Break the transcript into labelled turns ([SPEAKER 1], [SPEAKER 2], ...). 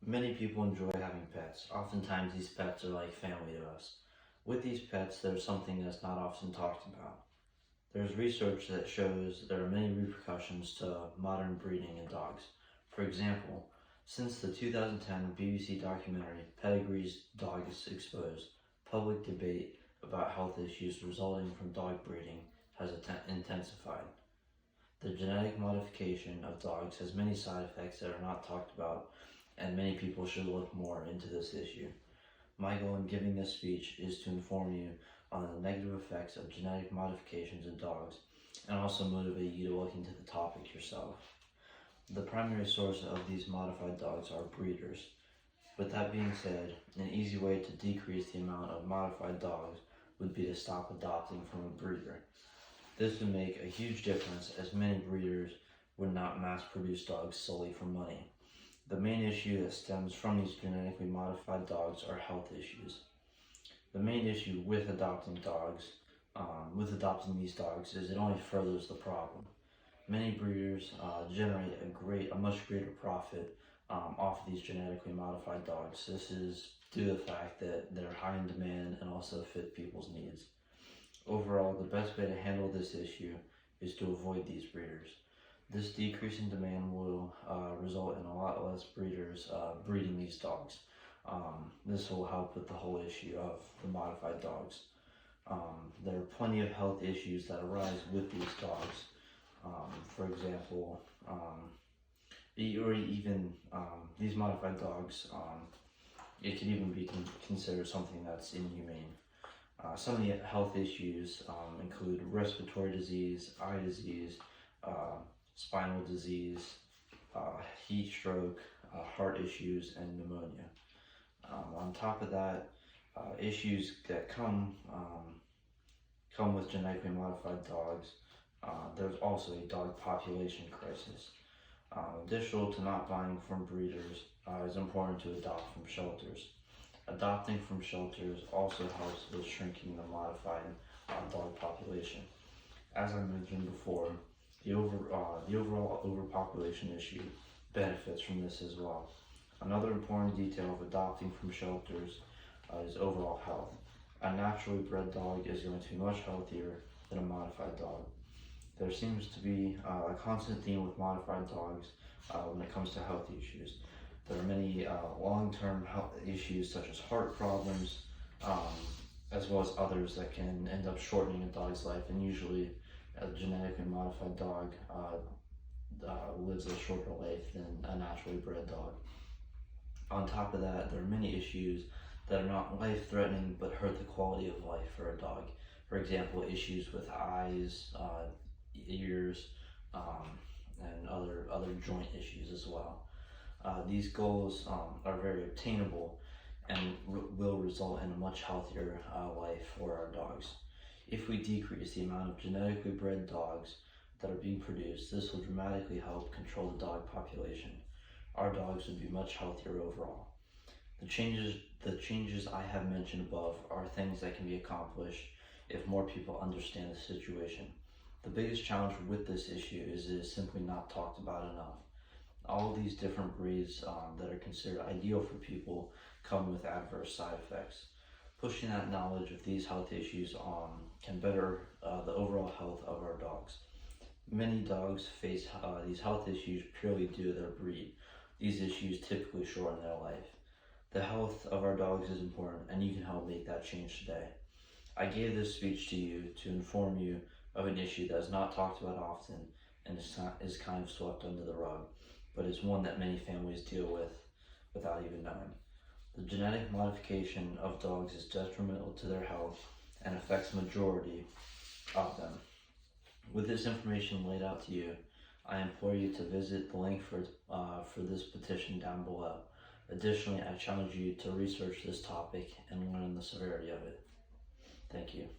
[SPEAKER 1] Many people enjoy having pets. Oftentimes these pets are like family to us. With these pets, there's something that's not often talked about. There's research that shows there are many repercussions to modern breeding in dogs. For example, since the 2010 BBC documentary Pedigree's Dogs Exposed, public debate about health issues resulting from dog breeding has intensified. The genetic modification of dogs has many side effects that are not talked about, and many people should look more into this issue. My goal in giving this speech is to inform you on the negative effects of genetic modifications in dogs and also motivate you to look into the topic yourself. The primary source of these modified dogs are breeders. With that being said, an easy way to decrease the amount of modified dogs would be to stop adopting from a breeder. This would make a huge difference, as many breeders would not mass produce dogs solely for money. The main issue that stems from these genetically modified dogs are health issues. The main issue with adopting these dogs is it only furthers the problem. Many breeders generate a much greater profit off of these genetically modified dogs. This is due to the fact that they're high in demand and also fit people's needs. Overall, the best way to handle this issue is to avoid these breeders. This decrease in demand will result in a lot less breeders breeding these dogs. This will help with the whole issue of the modified dogs. There are plenty of health issues that arise with these dogs. For example, these modified dogs, it can even be considered something that's inhumane. Some of the health issues include respiratory disease, eye disease, spinal disease, heat stroke, heart issues, and pneumonia. On top of that, issues that come with genetically modified dogs, there's also a dog population crisis. Additional to not buying from breeders, it's important to adopt from shelters. Adopting from shelters also helps with shrinking the modified dog population. As I mentioned before, the overall overpopulation issue benefits from this as well. Another important detail of adopting from shelters is overall health. A naturally bred dog is going to be much healthier than a modified dog. There seems to be a constant theme with modified dogs when it comes to health issues. There are many long-term health issues such as heart problems, as well as others that can end up shortening a dog's life, and usually a genetically modified dog lives a shorter life than a naturally bred dog. On top of that, there are many issues that are not life-threatening but hurt the quality of life for a dog. For example, issues with eyes, ears, and other joint issues as well. These goals are very obtainable and will result in a much healthier life for our dogs. If we decrease the amount of genetically bred dogs that are being produced, this will dramatically help control the dog population. Our dogs would be much healthier overall. The changes I have mentioned above are things that can be accomplished if more people understand the situation. The biggest challenge with this issue is it is simply not talked about enough. All of these different breeds that are considered ideal for people come with adverse side effects. Pushing that knowledge of these health issues can better the overall health of our dogs. Many dogs face these health issues purely due to their breed. These issues typically shorten their life. The health of our dogs is important, and you can help make that change today. I gave this speech to you to inform you of an issue that is not talked about often and is kind of swept under the rug, but it's one that many families deal with without even knowing. The genetic modification of dogs is detrimental to their health and affects the majority of them. With this information laid out to you, I implore you to visit the link for this petition down below. Additionally, I challenge you to research this topic and learn the severity of it. Thank you.